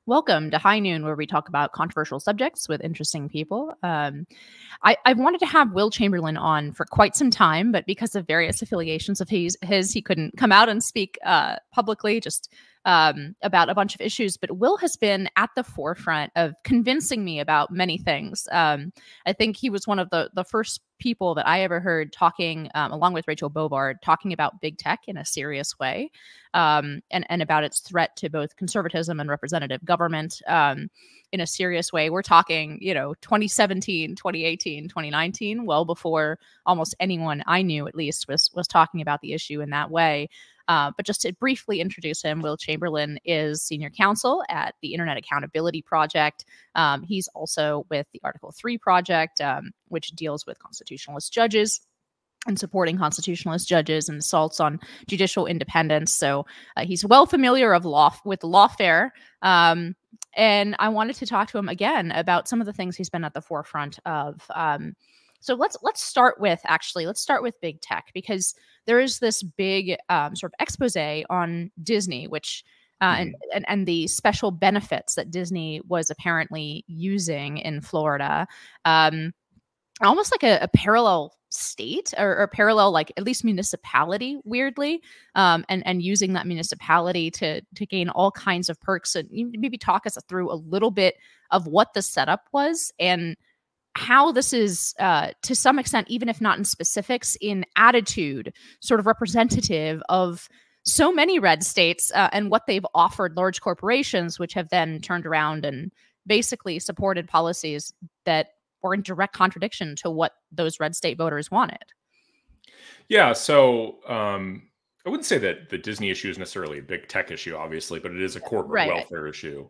Welcome to High Noon, where we talk about controversial subjects with interesting people. I've wanted to have Will Chamberlain on for quite some time, but because of various affiliations of his, he couldn't come out and speak publicly just about a bunch of issues. But Will has been at the forefront of convincing me about many things. I think he was one of the first people that I ever heard talking, along with Rachel Bovard, talking about big tech in a serious way, and about its threat to both conservatism and representative government in a serious way. We're talking, 2017, 2018, 2019, well before almost anyone I knew, at least, was talking about the issue in that way. But just to briefly introduce him, Will Chamberlain is senior counsel at the Internet Accountability Project. He's also with the Article 3 Project, which deals with constitutionalist judges and supporting constitutionalist judges and assaults on judicial independence. So he's well familiar with lawfare. And I wanted to talk to him again about some of the things he's been at the forefront of. So let's start with big tech, because there is this big sort of expose on Disney, which and the special benefits that Disney was apparently using in Florida, almost like a parallel state or parallel, like at least municipality, weirdly, and using that municipality to gain all kinds of perks. And you maybe talk us through a little bit of what the setup was and how this is, to some extent, even if not in specifics, in attitude, sort of representative of so many red states and what they've offered large corporations, which have then turned around and basically supported policies that were in direct contradiction to what those red state voters wanted. Yeah, so I wouldn't say that the Disney issue is necessarily a big tech issue, obviously, but it is a corporate welfare issue.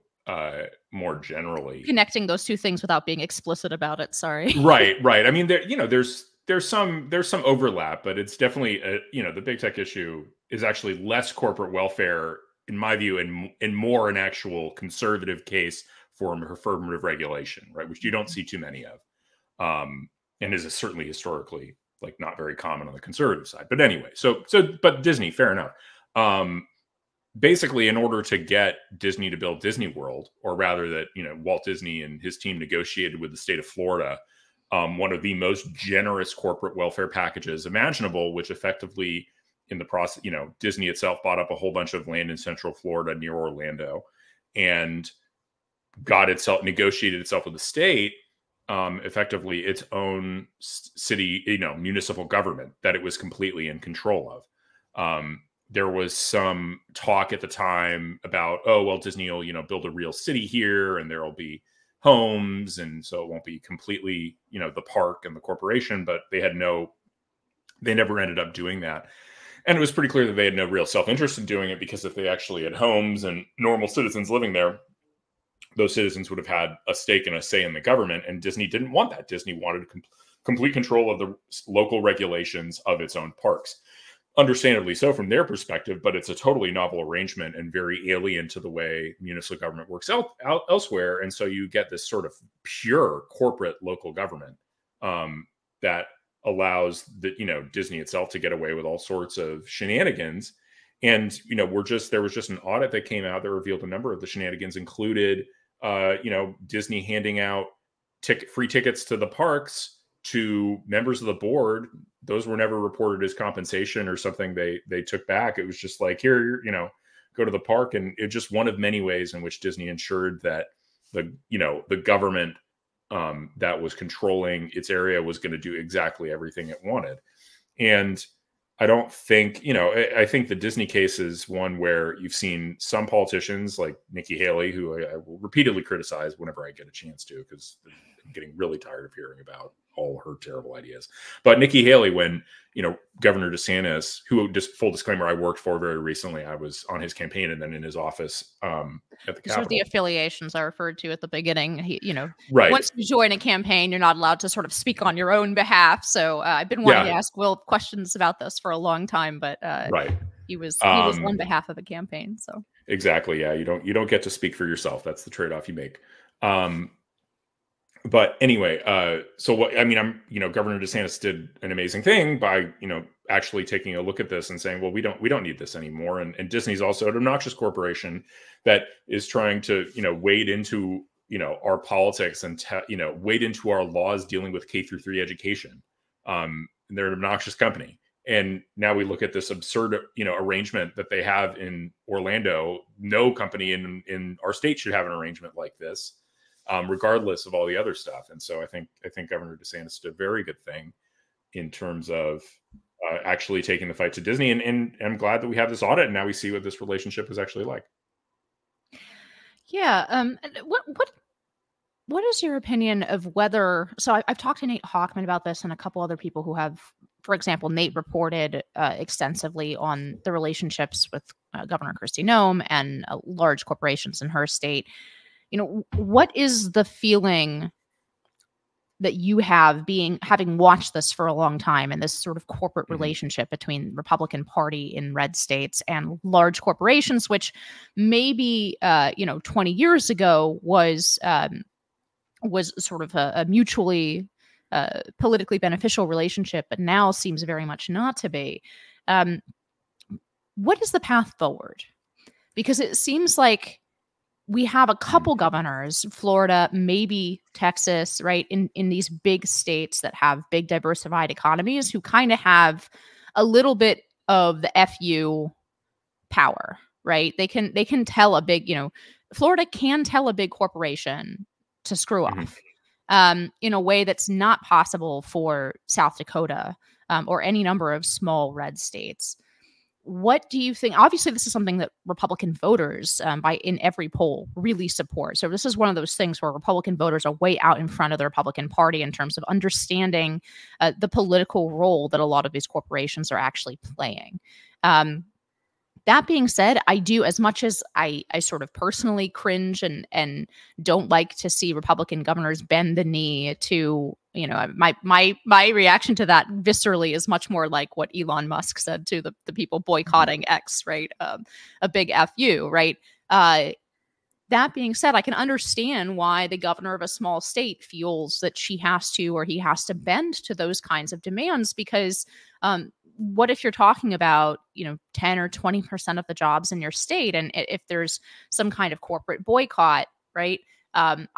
More generally, connecting those two things without being explicit about it. Sorry. Right. I mean, there's some overlap, but it's definitely the big tech issue is actually less corporate welfare, in my view, and more an actual conservative case for affirmative regulation, right, which you don't see too many of, and is certainly historically not very common on the conservative side. But anyway, but Disney, fair enough. Basically, in order to get Disney to build Disney World, or rather that, Walt Disney and his team negotiated with the state of Florida, one of the most generous corporate welfare packages imaginable, which effectively in the process, Disney itself bought up a whole bunch of land in Central Florida near Orlando and negotiated itself with the state, effectively its own city, municipal government that it was completely in control of. There was some talk at the time about, Disney will, build a real city here and there'll be homes. And so it won't be completely, the park and the corporation, but they never ended up doing that. And it was pretty clear that they had no real self-interest in doing it, because if they actually had homes and normal citizens living there, those citizens would have had a stake and a say in the government. And Disney didn't want that. Disney wanted complete control of the local regulations of its own parks. Understandably so from their perspective, but it's a totally novel arrangement and very alien to the way municipal government works elsewhere. And so you get this sort of pure corporate local government that allows Disney itself to get away with all sorts of shenanigans. And there was just an audit that came out that revealed a number of the shenanigans included Disney handing out free tickets to the parks to members of the board. Those were never reported as compensation or something they took back. It was just like, here, go to the park. And it's just one of many ways in which Disney ensured that the government that was controlling its area was going to do exactly everything it wanted. And I don't think, I think the Disney case is one where you've seen some politicians like Nikki Haley, who I will repeatedly criticize whenever I get a chance to, because I'm getting really tired of hearing about all her terrible ideas. But Nikki Haley, when, Governor DeSantis, who, just full disclaimer, I worked for very recently, I was on his campaign and then in his office at the Capitol. Sort of the affiliations I referred to at the beginning. Right. Once you join a campaign, you're not allowed to sort of speak on your own behalf. So I've been wanting to ask Will questions about this for a long time, but he was on behalf of a campaign. So Exactly. Yeah. You don't get to speak for yourself. That's the trade-off you make. But anyway, so what, I mean, Governor DeSantis did an amazing thing by, actually taking a look at this and saying, well, we don't need this anymore. And Disney's also an obnoxious corporation that is trying to, wade into, our politics and, wade into our laws dealing with K-3 education. And they're an obnoxious company. And now we look at this absurd, arrangement that they have in Orlando. No company in our state should have an arrangement like this, regardless of all the other stuff. And so I think Governor DeSantis did a very good thing in terms of actually taking the fight to Disney. And I'm glad that we have this audit, and now we see what this relationship is actually like. Yeah. What is your opinion of whether? So I've talked to Nate Hockman about this, and a couple other people who have. For example, Nate reported extensively on the relationships with Governor Kristi Noem and large corporations in her state. What is the feeling that you have having watched this for a long time, and this sort of corporate relationship between Republican Party in red states and large corporations, which maybe 20 years ago was sort of a mutually politically beneficial relationship, but now seems very much not to be. What is the path forward? Because it seems like we have a couple governors, Florida, maybe Texas, right, in these big states that have big diversified economies, who kind of have a little bit of the FU power, right? They can tell a big, Florida can tell a big corporation to screw off. In a way that's not possible for South Dakota or any number of small red states. What do you think? Obviously, this is something that Republican voters in every poll really support. So this is one of those things where Republican voters are way out in front of the Republican Party in terms of understanding the political role that a lot of these corporations are actually playing. That being said, I do, as much as I sort of personally cringe and don't like to see Republican governors bend the knee to, my reaction to that viscerally is much more like what Elon Musk said to the people boycotting X, right? A big FU, right? That being said, I can understand why the governor of a small state feels that she has to, or he has to bend to those kinds of demands, because what if you're talking about, 10 or 20% of the jobs in your state, and if there's some kind of corporate boycott, right?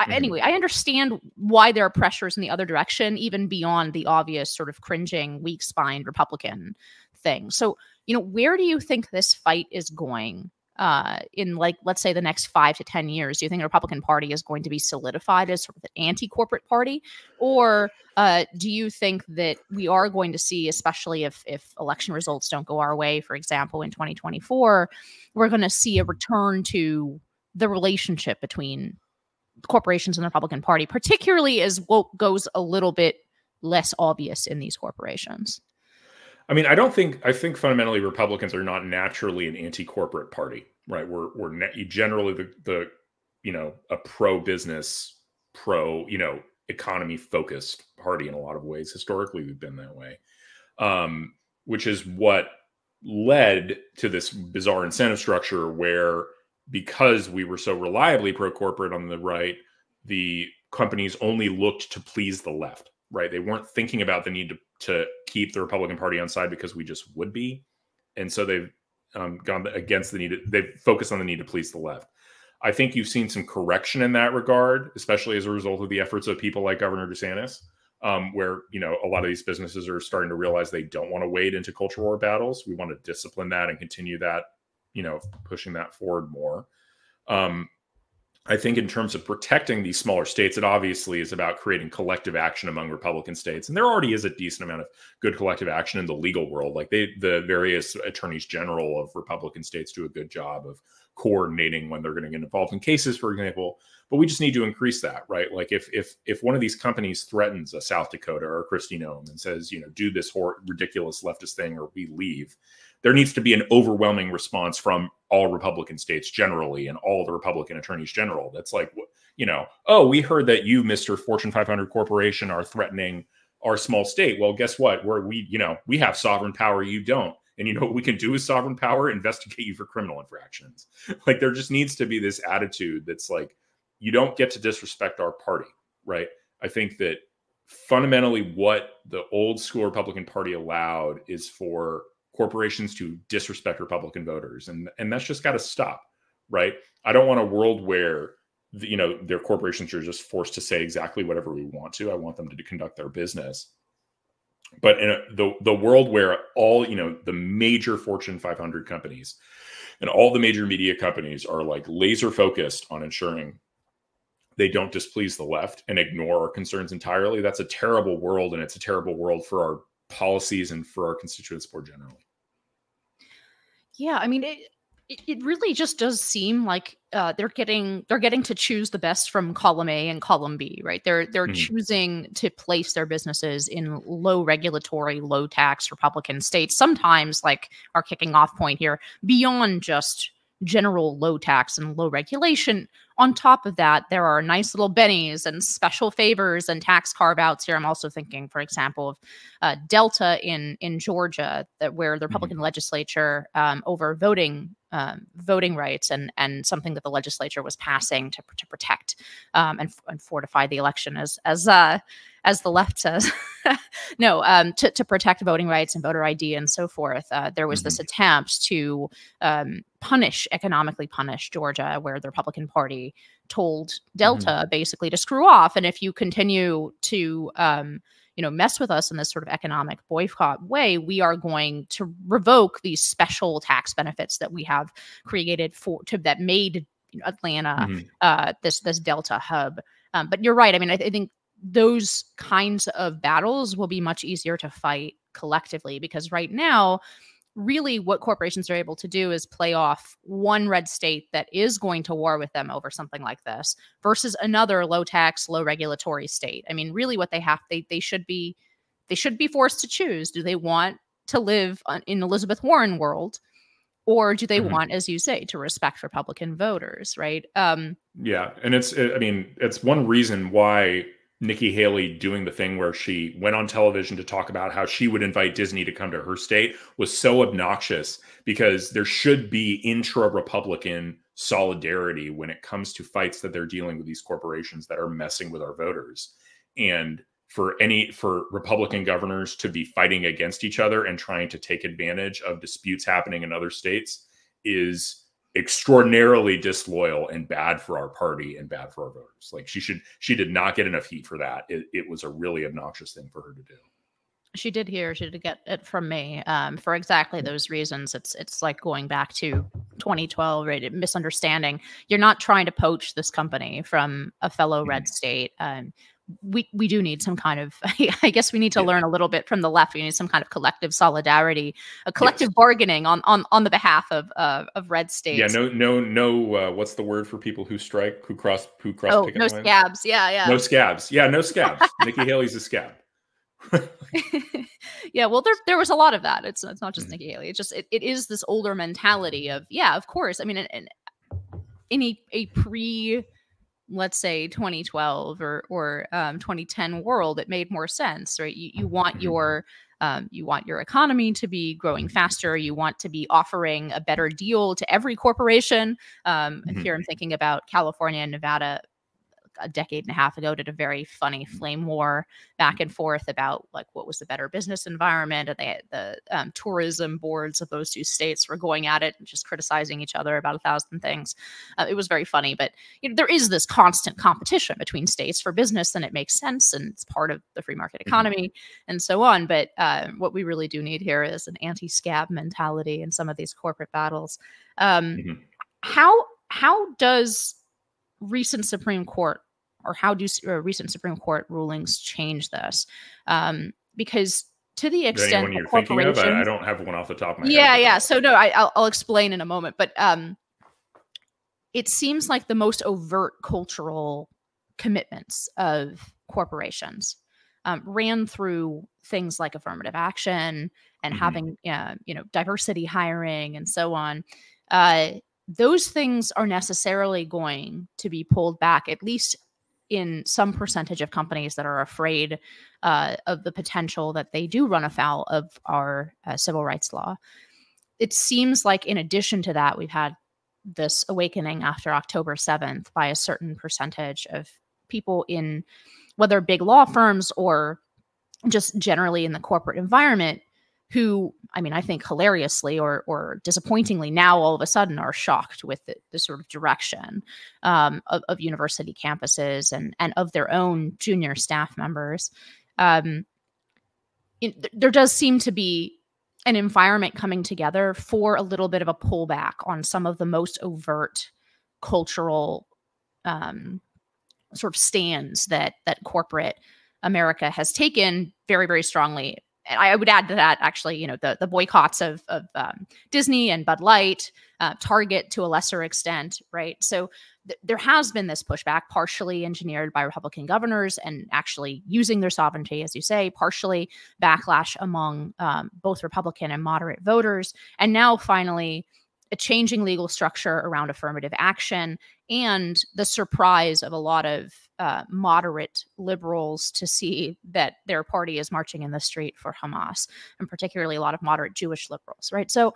Anyway, I understand why there are pressures in the other direction, even beyond the obvious sort of cringing, weak-spined Republican thing. So, where do you think this fight is going in, like, let's say the next 5 to 10 years? Do you think the Republican Party is going to be solidified as sort of an anti-corporate party? Or do you think that we are going to see, especially if election results don't go our way, for example, in 2024, we're going to see a return to the relationship between corporations and the Republican Party, particularly as woke goes a little bit less obvious in these corporations? I mean, I think fundamentally Republicans are not naturally an anti-corporate party, right? We're generally the a pro-business, economy focused party in a lot of ways. Historically, we've been that way, which is what led to this bizarre incentive structure where, because we were so reliably pro-corporate on the right, the companies only looked to please the left, right? They weren't thinking about the need to keep the Republican Party on side because we just would be. And so they've gone against the need. They've focused on the need to please the left. I think you've seen some correction in that regard, especially as a result of the efforts of people like Governor DeSantis, where, a lot of these businesses are starting to realize they don't want to wade into culture war battles. We want to discipline that and continue that, pushing that forward more. I think in terms of protecting these smaller states, it obviously is about creating collective action among Republican states. And there already is a decent amount of good collective action in the legal world. Like the various attorneys general of Republican states do a good job of coordinating when they're going to get involved in cases, for example. But we just need to increase that, right? Like if one of these companies threatens a South Dakota or a Kristi Noem and says, do this ridiculous leftist thing or we leave, there needs to be an overwhelming response from all Republican states generally and all the Republican attorneys general. That's like, oh, we heard that you, Mr. Fortune 500 corporation, are threatening our small state. Well, guess what? We have sovereign power. You don't. And you know what we can do with sovereign power? Investigate you for criminal infractions. Like, there just needs to be this attitude that's like, you don't get to disrespect our party, right? I think that fundamentally what the old school Republican Party allowed is for corporations to disrespect Republican voters. And that's just got to stop, right? I don't want a world where, you know, their corporations are just forced to say exactly whatever we want to. I want them to conduct their business. But in the world where all, you know, the major Fortune 500 companies and all the major media companies are like laser focused on ensuring they don't displease the left and ignore our concerns entirely, that's a terrible world. And it's a terrible world for our policies and for our constituents more generally. Yeah, I mean, it really just does seem like they're getting to choose the best from column A and column B, right? They're choosing to place their businesses in low regulatory, low tax Republican states. Sometimes, like our kicking off point here, beyond just general low tax and low regulation. On top of that, there are nice little bennies and special favors and tax carve-outs here. I'm also thinking, for example, of Delta in Georgia, where the Republican legislature over voting rights and something that the legislature was passing to protect and fortify the election, as the left says, to protect voting rights and voter ID and so forth. There was this attempt to economically punish Georgia, where the Republican Party told Delta basically to screw off. And if you continue to mess with us in this sort of economic boycott way, we are going to revoke these special tax benefits that we have created that made Atlanta this Delta hub. But you're right. I mean, I think those kinds of battles will be much easier to fight collectively, because right now, really what corporations are able to do is play off one red state that is going to war with them over something like this versus another low tax, low regulatory state. I mean, really what they should be forced to choose. Do they want to live in Elizabeth Warren world, or do they want, as you say, to respect Republican voters, right? Yeah. And it's one reason why Nikki Haley doing the thing where she went on television to talk about how she would invite Disney to come to her state was so obnoxious, because there should be intra-Republican solidarity when it comes to fights that they're dealing with these corporations that are messing with our voters. And for Republican governors to be fighting against each other and trying to take advantage of disputes happening in other states is extraordinarily disloyal and bad for our party and bad for our voters. Like, she did not get enough heat for that. It was a really obnoxious thing for her to do. She did get it from me for exactly those reasons. It's like going back to 2012, right? Misunderstanding. You're not trying to poach this company from a fellow red state. We do need some kind of, I guess we need to learn a little bit from the left. We need some kind of collective solidarity, a collective bargaining on the behalf of red states. Yeah, no. What's the word for people who strike, who cross picket lines? No scabs. Yeah. No scabs. Yeah, no scabs. Nikki Haley's a scab. Yeah, well, there was a lot of that. It's not just Nikki Haley. It's just it is this older mentality of, yeah, of course. I mean, in a pre, let's say 2012 or 2010 world, it made more sense, right? You want your economy to be growing faster. You want to be offering a better deal to every corporation. And here I'm thinking about California and Nevada. A decade and a half ago, did a very funny flame war back and forth about like what was the better business environment, and the tourism boards of those two states were going at it and just criticizing each other about 1,000 things. It was very funny, but there is this constant competition between states for business, and it makes sense, and it's part of the free market economy and so on. But what we really do need here is an anti-scab mentality in some of these corporate battles. How does recent Supreme Court, or how do recent Supreme Court rulings change this? Because to the extent that corporations, I don't have one off the top of my head. Yeah. So no, I'll explain in a moment. But it seems like the most overt cultural commitments of corporations ran through things like affirmative action and having diversity hiring and so on. Those things are necessarily going to be pulled back, at least in some percentage of companies that are afraid of the potential that they do run afoul of our civil rights law. it seems like in addition to that, we've had this awakening after October 7th by a certain percentage of people in whether big law firms or just generally in the corporate environment who, I mean, I think hilariously or disappointingly now all of a sudden are shocked with the sort of direction of university campuses and of their own junior staff members. There does seem to be an environment coming together for a little bit of a pullback on some of the most overt cultural sort of stands that corporate America has taken very, very strongly. And I would add to that, actually, you know, the boycotts of Disney and Bud Light, Target to a lesser extent, right? So there has been this pushback, partially engineered by Republican governors and actually using their sovereignty, as you say, partially backlash among both Republican and moderate voters. And now finally, a changing legal structure around affirmative action and the surprise of a lot of moderate liberals to see that their party is marching in the street for Hamas, and particularly a lot of moderate Jewish liberals, right? So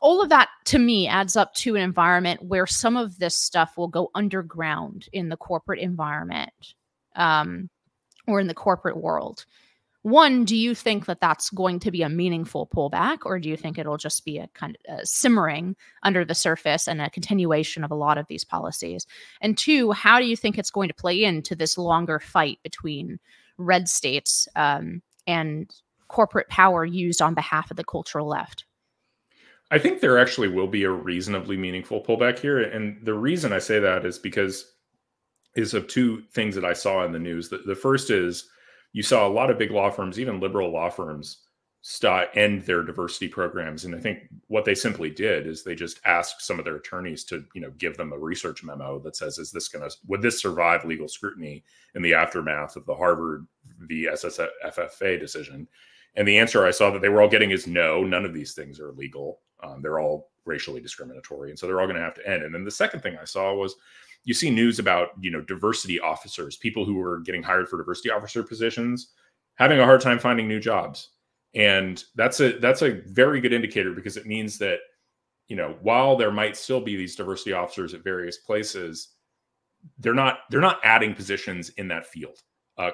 all of that, to me, adds up to an environment where some of this stuff will go underground in the corporate environment or in the corporate world. One, do you think that that's going to be a meaningful pullback, or do you think it'll just be a kind of simmering under the surface and a continuation of a lot of these policies? And two, how do you think it's going to play into this longer fight between red states and corporate power used on behalf of the cultural left? I think there actually will be a reasonably meaningful pullback here. And the reason I say that is of two things that I saw in the news. The first is, you saw a lot of big law firms, even liberal law firms, end their diversity programs. And I think what they simply did is they just asked some of their attorneys to, you know, give them a research memo that says, would this survive legal scrutiny in the aftermath of the Harvard v. SSFFA decision? And the answer I saw that they were all getting is no, none of these things are legal. They're all racially discriminatory. And so they're all going to have to end. And then the second thing I saw was, you see news about, you know, diversity officers, people who were getting hired for diversity officer positions, having a hard time finding new jobs. And that's a very good indicator, because it means that, you know, while there might still be these diversity officers at various places, they're not adding positions in that field.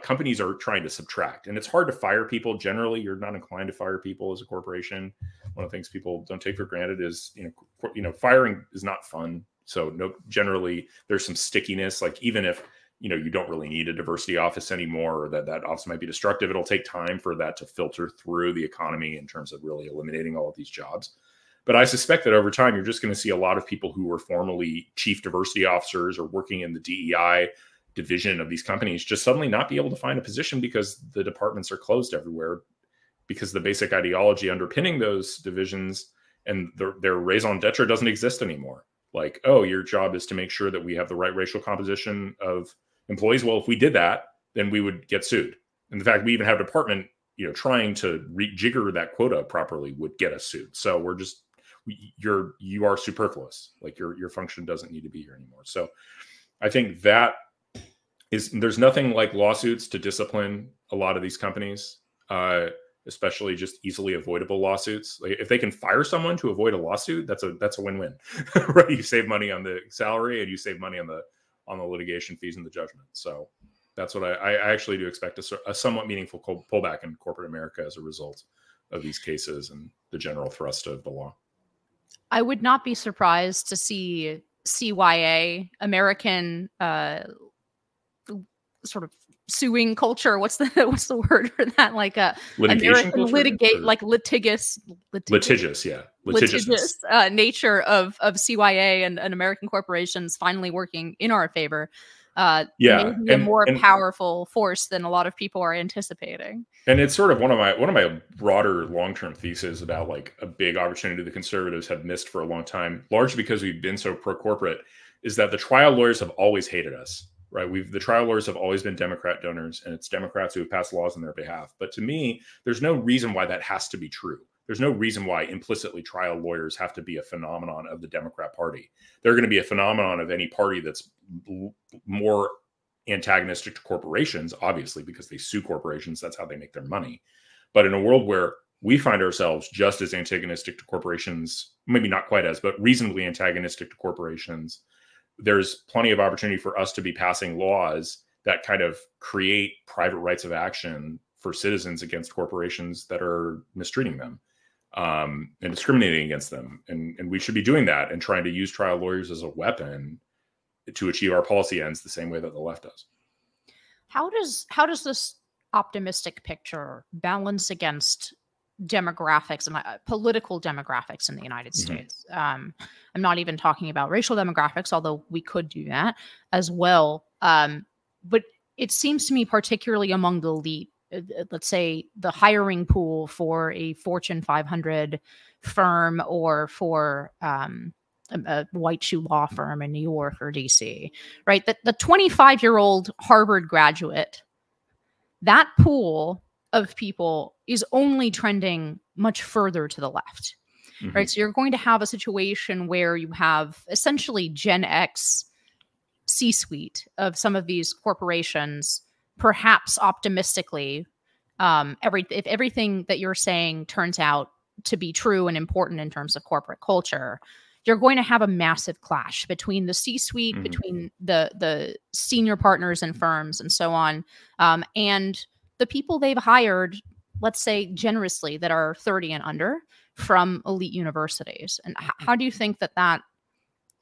Companies are trying to subtract, and it's hard to fire people. Generally, you're not inclined to fire people as a corporation. One of the things people don't take for granted is, you know, firing is not fun. So generally there's some stickiness. Like, even if, you know, you don't really need a diversity office anymore, or that office might be destructive, it'll take time for that to filter through the economy in terms of really eliminating all of these jobs. But I suspect that over time, you're just going to see a lot of people who were formerly chief diversity officers or working in the DEI division of these companies just suddenly not be able to find a position, because the departments are closed everywhere, because the basic ideology underpinning those divisions and their raison d'etre doesn't exist anymore. Like, oh, your job is to make sure that we have the right racial composition of employees. Well, if we did that, then we would get sued. And the fact we even have a department, you know, trying to rejigger that quota properly would get us sued. So you are superfluous. Like, your function doesn't need to be here anymore. So I think there's nothing like lawsuits to discipline a lot of these companies, especially just easily avoidable lawsuits. Like, if they can fire someone to avoid a lawsuit, that's a win-win, right? You save money on the salary, and you save money on the litigation fees and the judgment. So that's what I actually do expect a somewhat meaningful pullback in corporate America as a result of these cases and the general thrust of the law. I would not be surprised to see CYA, American sort of suing culture. What's the word for that? Like a litigation culture? Like litigious nature of CYA and American corporations finally working in our favor. Maybe a more powerful force than a lot of people are anticipating. And it's sort of one of my broader long-term theses about, like, a big opportunity the conservatives have missed for a long time, largely because we've been so pro-corporate, is that the trial lawyers have always hated us. Right. The trial lawyers have always been Democrat donors, and it's Democrats who have passed laws on their behalf. But to me, there's no reason why that has to be true. There's no reason why implicitly trial lawyers have to be a phenomenon of the Democrat Party. They're going to be a phenomenon of any party that's more antagonistic to corporations, obviously, because they sue corporations. That's how they make their money. But in a world where we find ourselves just as antagonistic to corporations, maybe not quite as, but reasonably antagonistic to corporations. There's plenty of opportunity for us to be passing laws that kind of create private rights of action for citizens against corporations that are mistreating them and discriminating against them. And we should be doing that and trying to use trial lawyers as a weapon to achieve our policy ends the same way that the left does. How does this optimistic picture balance against demographics and political demographics in the United States? I'm not even talking about racial demographics, although we could do that as well. But it seems to me, particularly among the elite, let's say the hiring pool for a Fortune 500 firm or for a white shoe law firm in New York or DC, right? The 25-year-old Harvard graduate, that pool of people is only trending much further to the left, right? So you're going to have a situation where you have essentially Gen X C-suite of some of these corporations, perhaps optimistically, if everything that you're saying turns out to be true and important in terms of corporate culture, you're going to have a massive clash between the C-suite, between the senior partners in firms and so on, and the people they've hired, let's say generously, that are 30 and under from elite universities. And how do you think that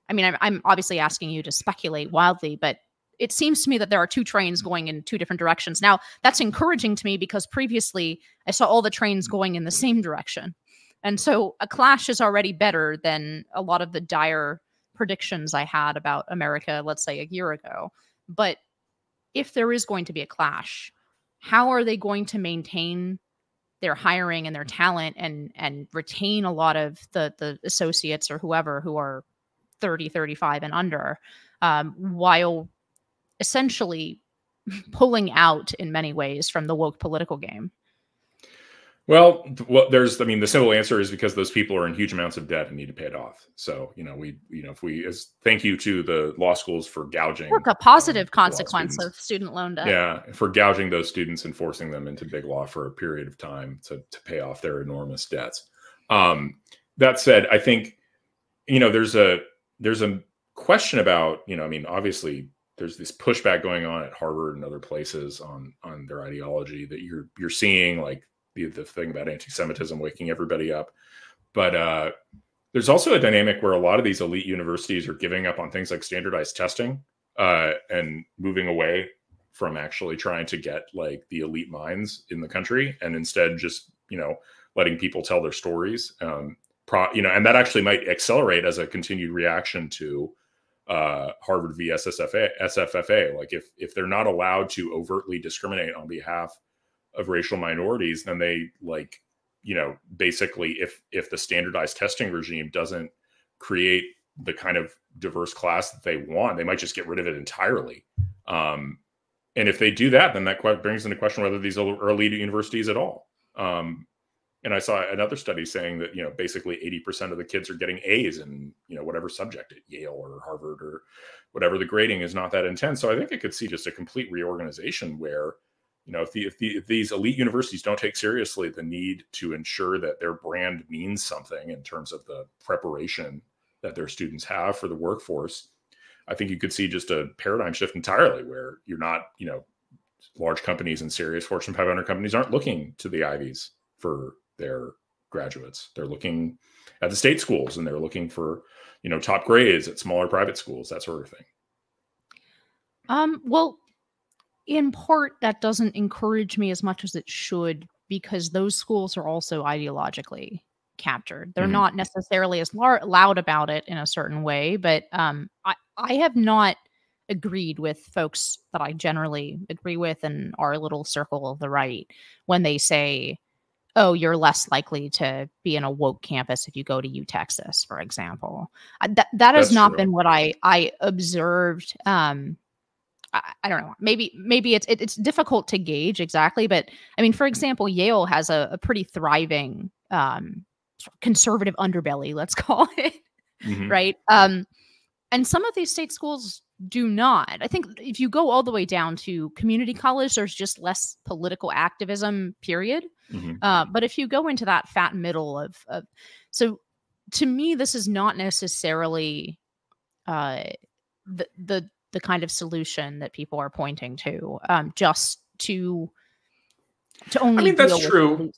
I mean, I'm obviously asking you to speculate wildly, but it seems to me that there are two trains going in two different directions. Now, that's encouraging to me because previously I saw all the trains going in the same direction. And so a clash is already better than a lot of the dire predictions I had about America, let's say a year ago. But if there is going to be a clash, how are they going to maintain their hiring and their talent and retain a lot of the associates or whoever who are 30, 35 and under, while essentially pulling out in many ways from the woke political game? Well, the simple answer is because those people are in huge amounts of debt and need to pay it off. So, thank you to the law schools for gouging. Look, a positive consequence of student loan debt. Yeah, for gouging those students and forcing them into big law for a period of time to pay off their enormous debts. That said, I think, there's a question about, obviously there's this pushback going on at Harvard and other places on their ideology that you're seeing, like the thing about anti-Semitism waking everybody up. But there's also a dynamic where a lot of these elite universities are giving up on things like standardized testing and moving away from actually trying to get like the elite minds in the country, and instead just, letting people tell their stories. And that actually might accelerate as a continued reaction to Harvard v. SFFA. Like if they're not allowed to overtly discriminate on behalf of racial minorities, then they basically if the standardized testing regime doesn't create the kind of diverse class that they want, they might just get rid of it entirely. And if they do that, then that brings into question whether these are elite universities at all. And I saw another study saying that, basically 80% of the kids are getting A's in, whatever subject at Yale or Harvard or whatever. The grading is not that intense. So I think it could see just a complete reorganization where, if these elite universities don't take seriously the need to ensure that their brand means something in terms of the preparation that their students have for the workforce, I think you could see just a paradigm shift entirely where you're not, large companies and serious Fortune 500 companies aren't looking to the Ivies for their graduates. They're looking at the state schools and they're looking for, top grades at smaller private schools, that sort of thing. Well, in part, that doesn't encourage me as much as it should, because those schools are also ideologically captured. They're not necessarily as loud about it in a certain way, but I have not agreed with folks that I generally agree with in our little circle of the right when they say, oh, you're less likely to be in a woke campus if you go to UTexas, for example. That has not been what I observed. I don't know. Maybe it's difficult to gauge exactly, but I mean, for example, Yale has a pretty thriving conservative underbelly, let's call it, right? And some of these state schools do not. I think if you go all the way down to community college, there's just less political activism, period. But if you go into that fat middle so to me, this is not necessarily the kind of solution that people are pointing to, just to only. I mean, that's true.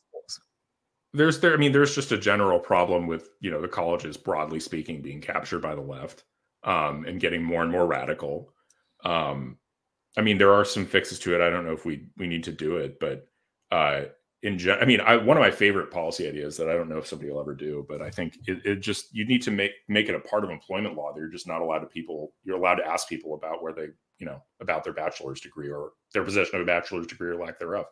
There's just a general problem with, the colleges, broadly speaking, being captured by the left, and getting more and more radical. I mean, there are some fixes to it. I don't know if we need to do it, but one of my favorite policy ideas that I don't know if somebody will ever do, but I think you need to make it a part of employment law that you're just not allowed you're allowed to ask people about where they, about their bachelor's degree or their possession of a bachelor's degree or lack thereof,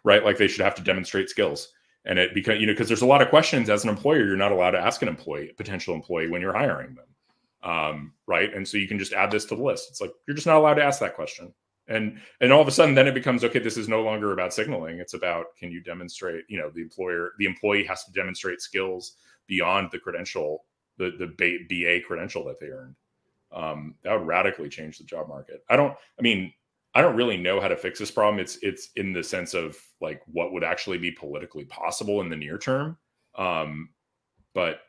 right? Like they should have to demonstrate skills. And because there's a lot of questions as an employer, you're not allowed to ask a potential employee when you're hiring them. Right. And so you can just add this to the list. It's like, you're just not allowed to ask that question. And all of a sudden then it becomes, okay, this is no longer about signaling. It's about, can you demonstrate, the employee has to demonstrate skills beyond the credential, the BA credential that they earned. That would radically change the job market. I don't really know how to fix this problem. It's in the sense of like what would actually be politically possible in the near term. But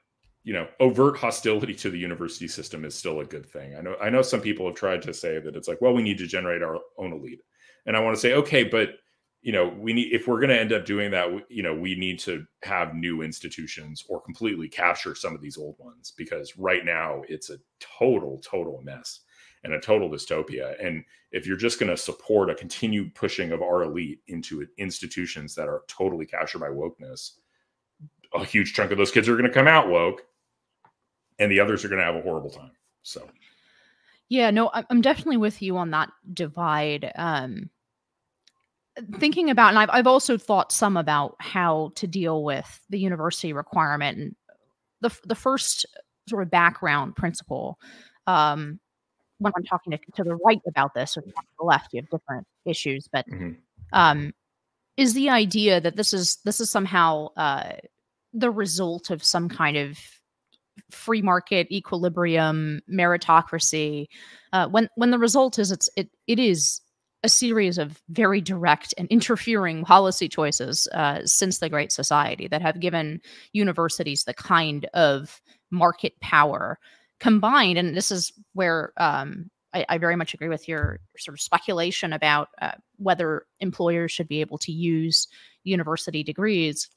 overt hostility to the university system is still a good thing. I know some people have tried to say that it's like, well, we need to generate our own elite. And I want to say, okay, but if we're going to end up doing that, we need to have new institutions or completely capture some of these old ones, because right now it's a total mess and a total dystopia. And if you're just going to support a continued pushing of our elite into institutions that are totally captured by wokeness, a huge chunk of those kids are going to come out woke, and the others are going to have a horrible time. So, yeah, no, I'm definitely with you on that divide. Thinking about, and I've also thought some about how to deal with the university requirement. And the first sort of background principle, when I'm talking to the right about this, or to the left, you have different issues, but is the idea that this is somehow the result of some kind of free market equilibrium, meritocracy, when the result is it is a series of very direct and interfering policy choices since the Great Society that have given universities the kind of market power combined. And this is where I very much agree with your sort of speculation about whether employers should be able to use university degrees,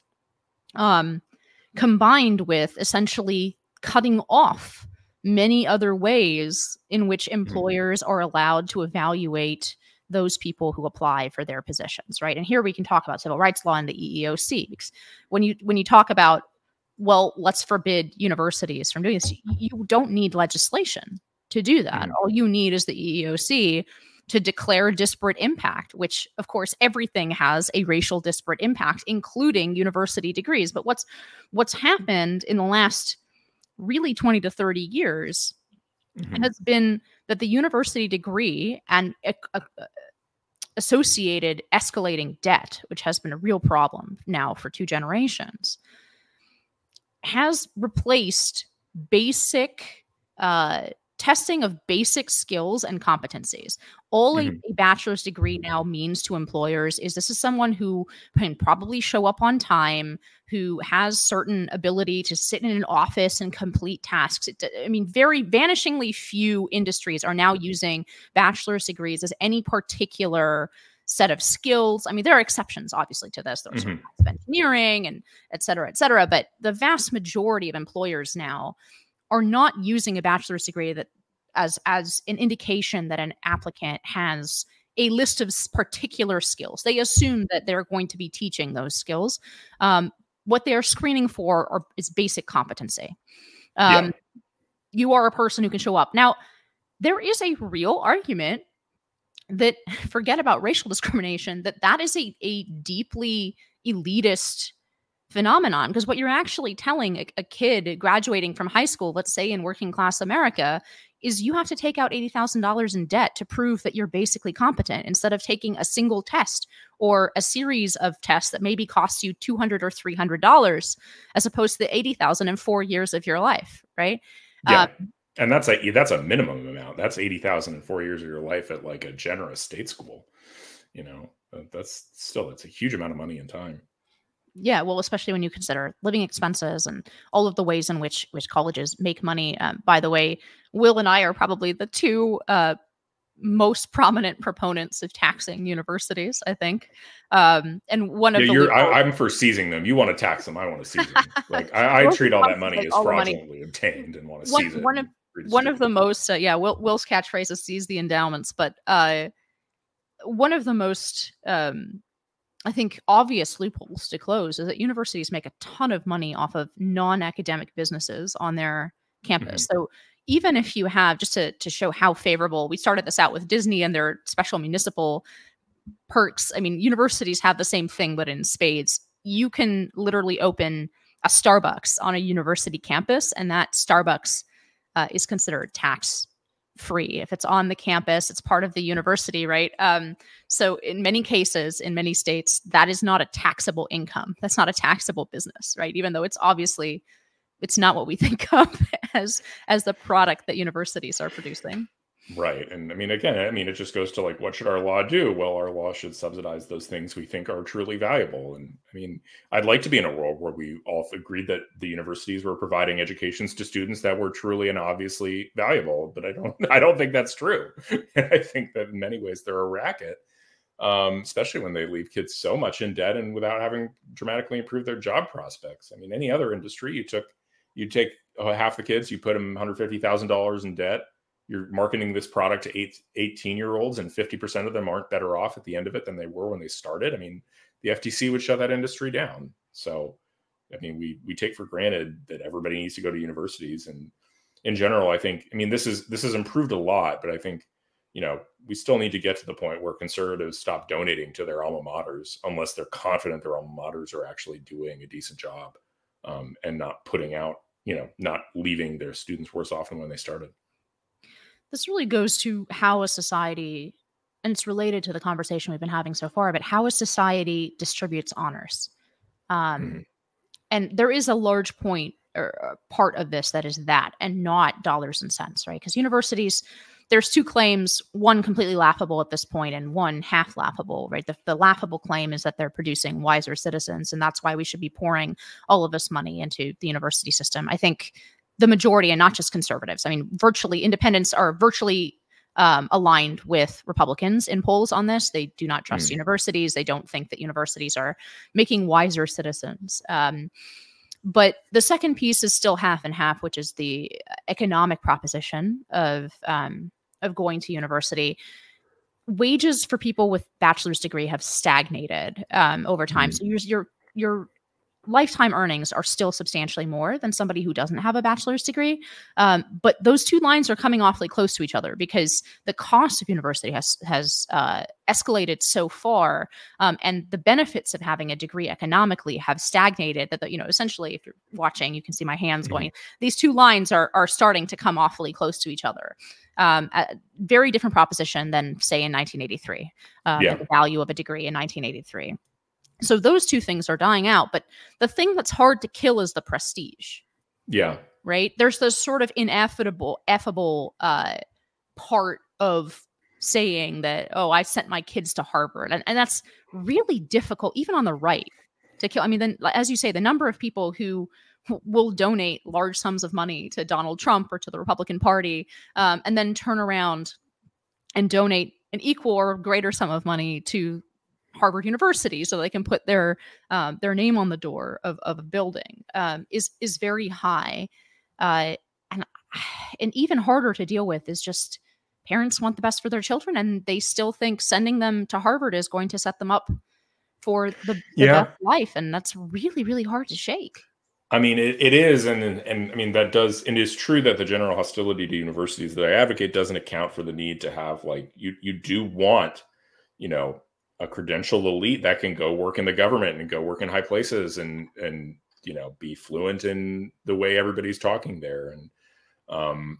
combined with essentially cutting off many other ways in which employers are allowed to evaluate those people who apply for their positions, right? And here we can talk about civil rights law and the EEOC, because when you talk about, well, let's forbid universities from doing this, you don't need legislation to do that. All you need is the EEOC to declare disparate impact, which of course everything has a racial disparate impact, including university degrees. But what's happened in the last really 20 to 30 years has been that the university degree and associated escalating debt, which has been a real problem now for 2 generations, has replaced basic testing of basic skills and competencies. All a bachelor's degree now means to employers is this is someone who can probably show up on time, who has certain ability to sit in an office and complete tasks. Very vanishingly few industries are now using bachelor's degrees as any particular set of skills. There are exceptions, obviously, to this. There's of engineering and et cetera, but the vast majority of employers now are not using a bachelor's degree that as an indication that an applicant has a list of particular skills. They assume that they're going to be teaching those skills. What they're screening for is basic competency. You are a person who can show up. Now, there is a real argument that, forget about racial discrimination, that is a deeply elitist phenomenon, because what you're actually telling a kid graduating from high school, let's say in working class America, is you have to take out $80,000 in debt to prove that you're basically competent, instead of taking a single test or a series of tests that maybe costs you $200 or $300, as opposed to the $80,000 in 4 years of your life, right? And that's a minimum amount. That's 80,000 in 4 years of your life at like a generous state school. You know, that's a huge amount of money and time. Yeah, well, especially when you consider living expenses and all of the ways in which colleges make money. By the way, Will and I are probably the two most prominent proponents of taxing universities, I think. And one of the I'm for seizing them. You want to tax them, I want to seize them. Like I treat all that money as fraudulently obtained and want to seize it. One of the most, Will's catchphrase is "seize the endowments," but one of the most I think obvious loopholes to close is that universities make a ton of money off of non-academic businesses on their campus. So even if you have, just to show how favorable, we started this out with Disney and their special municipal perks. I mean, universities have the same thing, but in spades. You can literally open a Starbucks on a university campus, and that Starbucks is considered tax free. If it's on the campus, it's part of the university, right? So in many cases, in many states, that is not a taxable income. That's not a taxable business, right? Even though it's obviously, it's not what we think of as the product that universities are producing. Right. And I mean, again, it just goes to like, what should our law do? Well, our law should subsidize those things we think are truly valuable. And I mean, I'd like to be in a world where we all agreed that the universities were providing educations to students that were truly and obviously valuable, but I don't think that's true. I think that in many ways they're a racket, especially when they leave kids so much in debt and without having dramatically improved their job prospects. I mean, any other industry, you take half the kids, you put them $150,000 in debt. You're marketing this product to 18-year-olds, and 50% of them aren't better off at the end of it than they were when they started. I mean, the FTC would shut that industry down. So, I mean, we take for granted that everybody needs to go to universities. And in general, I think, I mean, this has improved a lot, but I think, you know, we still need to get to the point where conservatives stop donating to their alma maters unless they're confident their alma maters are actually doing a decent job, and not putting out, you know, not leaving their students worse off than when they started. This really goes to how a society, and it's related to the conversation we've been having so far, but how a society distributes honors. And there is a large point or part of this that is that, and not dollars and cents, right? Because universities, there's two claims, one completely laughable at this point and one half laughable, right? The laughable claim is that they're producing wiser citizens, and that's why we should be pouring all of this money into the university system. I think the majority, and not just conservatives, I mean, virtually independents are virtually aligned with Republicans in polls on this. They do not trust universities. They don't think that universities are making wiser citizens. But the second piece is still half and half, which is the economic proposition of going to university. Wages for people with bachelor's degree have stagnated over time. So your lifetime earnings are still substantially more than somebody who doesn't have a bachelor's degree. But those two lines are coming awfully close to each other because the cost of university has escalated so far, and the benefits of having a degree economically have stagnated that, you know, essentially, if you're watching, you can see my hands going, these two lines are starting to come awfully close to each other. A very different proposition than, say, in 1983, the value of a degree in 1983. So those two things are dying out. But the thing that's hard to kill is the prestige. Yeah. Right? There's this sort of ineffable part of saying that, oh, I sent my kids to Harvard. And that's really difficult, even on the right, to kill. I mean, then, as you say, the number of people who will donate large sums of money to Donald Trump or to the Republican Party, and then turn around and donate an equal or greater sum of money to Harvard University so they can put their name on the door of a building, is very high. And even harder to deal with is just parents want the best for their children, and they still think sending them to Harvard is going to set them up for the best life. And that's really, really hard to shake. I mean, it is. And I mean, it is true that the general hostility to universities that I advocate doesn't account for the need to have, like, you do want, you know, a credentialed elite that can go work in the government and go work in high places and, you know, be fluent in the way everybody's talking there. And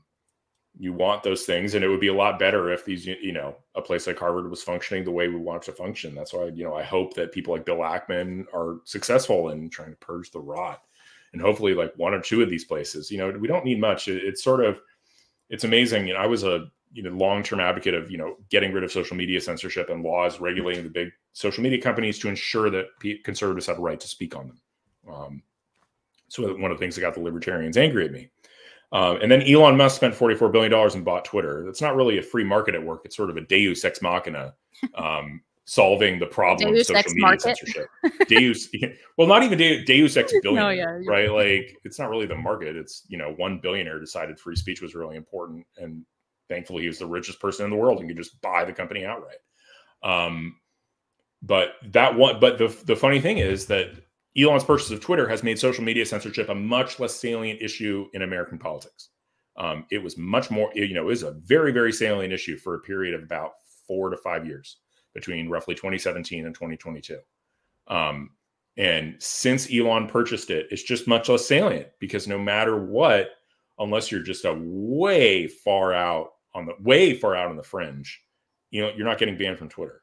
you want those things. And it would be a lot better if these, you know, a place like Harvard was functioning the way we want it to function. That's why, you know, I hope that people like Bill Ackman are successful in trying to purge the rot. And hopefully, like, one or two of these places, you know, we don't need much. It's sort of, it's amazing. I was a long-term advocate of getting rid of social media censorship and laws regulating the big social media companies to ensure that conservatives have a right to speak on them. So one of the things that got the libertarians angry at me. And then Elon Musk spent $44 billion and bought Twitter. That's not really a free market at work. It's sort of a deus ex machina, solving the problem of social media censorship. Well, not even deus ex billionaire, right? Like, it's not really the market. It's, one billionaire decided free speech was really important. And thankfully, he was the richest person in the world and could just buy the company outright. But the funny thing is that Elon's purchase of Twitter has made social media censorship a much less salient issue in American politics. It was much more, it was a very, very salient issue for a period of about 4 to 5 years between roughly 2017 and 2022. And since Elon purchased it, it's just much less salient because no matter what, unless you're just way far out on the fringe, you're not getting banned from Twitter.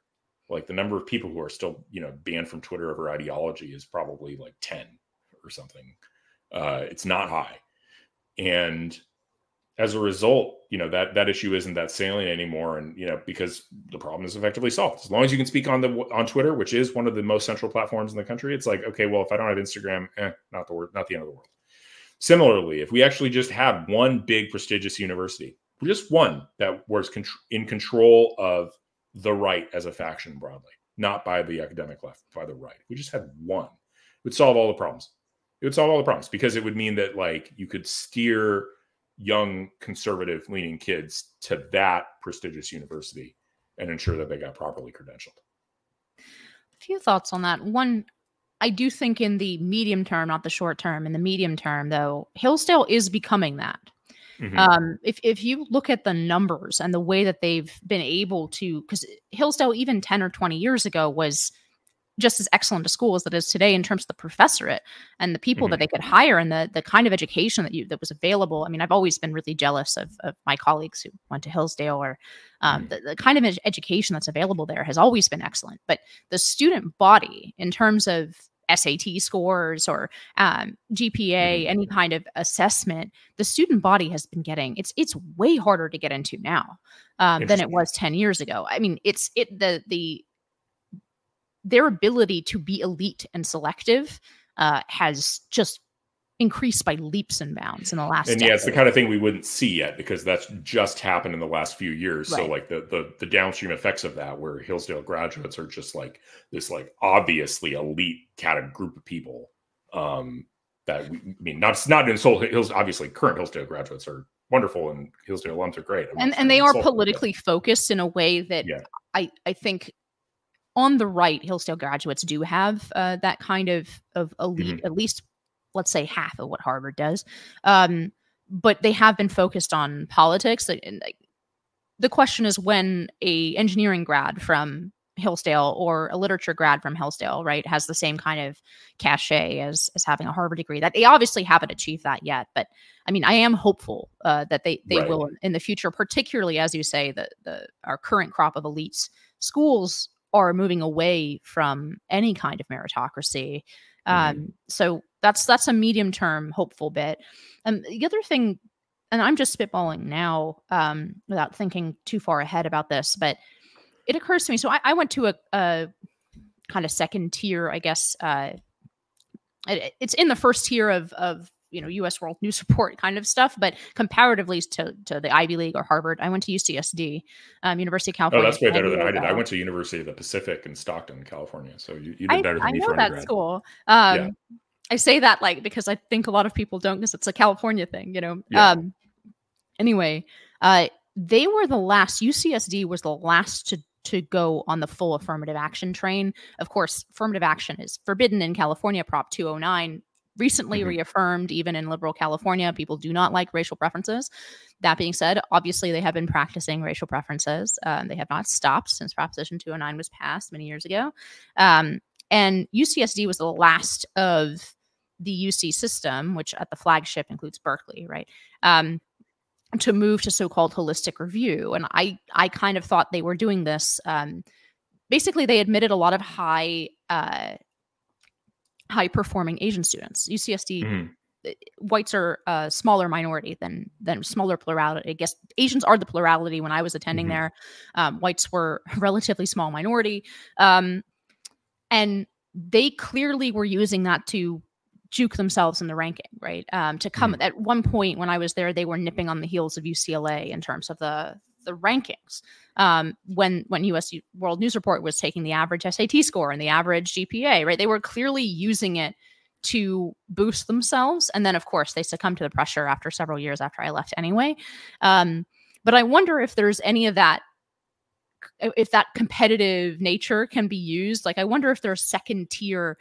Like, the number of people who are still, banned from Twitter over ideology is probably like 10 or something. It's not high. And as a result, that issue isn't that salient anymore. And, because the problem is effectively solved. As long as you can speak on Twitter, which is one of the most central platforms in the country, it's like, okay, well, if I don't have Instagram, not the end of the world. Similarly, if we actually just have one big prestigious university, just one that was in control of the right as a faction broadly, not by the academic left, by the right. We just had one. It would solve all the problems. It would solve all the problems because it would mean that, like, you could steer young conservative leaning kids to that prestigious university and ensure that they got properly credentialed. A few thoughts on that. One, I do think in the medium term, not the short term, in the medium term, though, Hillsdale is becoming that. Mm-hmm. If you look at the numbers and the way that they've been able to, because Hillsdale even 10 or 20 years ago was just as excellent a school as it is today in terms of the professorate and the people that they could hire and the kind of education that was available. I mean, I've always been really jealous of my colleagues who went to Hillsdale, or the kind of education that's available there has always been excellent. But the student body, in terms of SAT scores or GPA, any kind of assessment, the student body has been getting, it's way harder to get into now than it was 10 years ago. I mean, their ability to be elite and selective has just increased by leaps and bounds in the last decade. Yeah, it's the kind of thing we wouldn't see yet because that's just happened in the last few years. Right. So like the downstream effects of that, where Hillsdale graduates are just like this, like, obviously elite kind of group of people not insult Hills. Obviously current Hillsdale graduates are wonderful and Hillsdale alums are great. And they are politically focused in a way that I think on the right, Hillsdale graduates do have that kind of elite, at least let's say half of what Harvard does. But they have been focused on politics. And the question is, when a engineering grad from Hillsdale or a literature grad from Hillsdale, right, has the same kind of cachet as having a Harvard degree, that they obviously haven't achieved that yet. But I mean, I am hopeful that they will in the future, particularly, as you say, our current crop of elites schools are moving away from any kind of meritocracy. So that's a medium term hopeful bit. The other thing, and I'm just spitballing now without thinking too far ahead about this, but it occurs to me. So I went to a kind of second tier, I guess. It's in the first tier of U.S. World News Report kind of stuff, but comparatively to the Ivy League or Harvard, I went to UCSD, University of California. Oh, that's way better than I did. I went to University of the Pacific in Stockton, California. So you did better than me for undergrad. I know that school. I say that because I think a lot of people don't, because it's a California thing, Anyway, they were the last. UCSD was the last to go on the full affirmative action train. Of course, affirmative action is forbidden in California. Prop 209 recently reaffirmed, even in liberal California. People do not like racial preferences. That being said, obviously they have been practicing racial preferences. They have not stopped since Proposition 209 was passed many years ago. And UCSD was the last of the UC system, which at the flagship includes Berkeley, right? To move to so-called holistic review. And I kind of thought they were doing this. Basically, they admitted a lot of high-performing Asian students. UCSD whites are a smaller minority than smaller plurality. I guess Asians are the plurality when I was attending there. Whites were a relatively small minority. And they clearly were using that to juke themselves in the ranking, right? To come at one point when I was there, they were nipping on the heels of UCLA in terms of the rankings. When US World News Report was taking the average SAT score and the average GPA, right? They were clearly using it to boost themselves. And then, of course, they succumbed to the pressure after several years after I left anyway. But I wonder if there's any of that, if that competitive nature can be used. Like, I wonder if there's second tier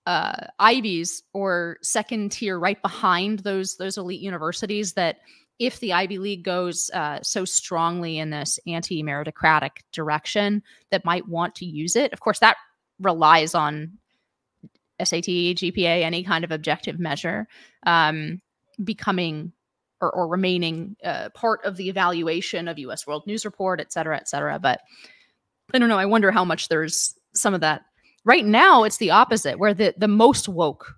Ivies or second tier right behind those elite universities that if the Ivy League goes so strongly in this anti-meritocratic direction that might want to use it. Of course, that relies on SAT, GPA, any kind of objective measure becoming or remaining part of the evaluation of US World News Report, et cetera, et cetera. But I don't know. I wonder how much there's some of that. Right now, it's the opposite, where the most woke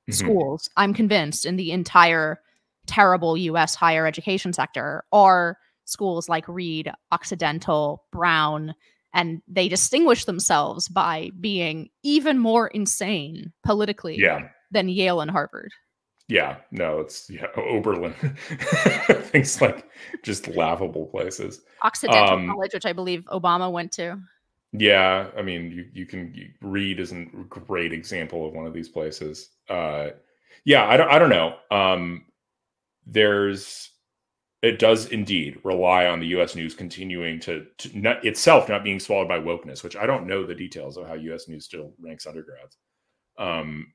schools, I'm convinced, in the entire terrible US higher education sector are schools like Reed, Occidental, Brown, and they distinguish themselves by being even more insane politically than Yale and Harvard. Yeah, no, it's Oberlin. Things like just laughable places. Occidental College, which I believe Obama went to. Yeah, I mean, Reed is a great example of one of these places. I don't know. It does indeed rely on the U.S. News continuing to not being swallowed by wokeness, which I don't know the details of how U.S. News still ranks undergrads. And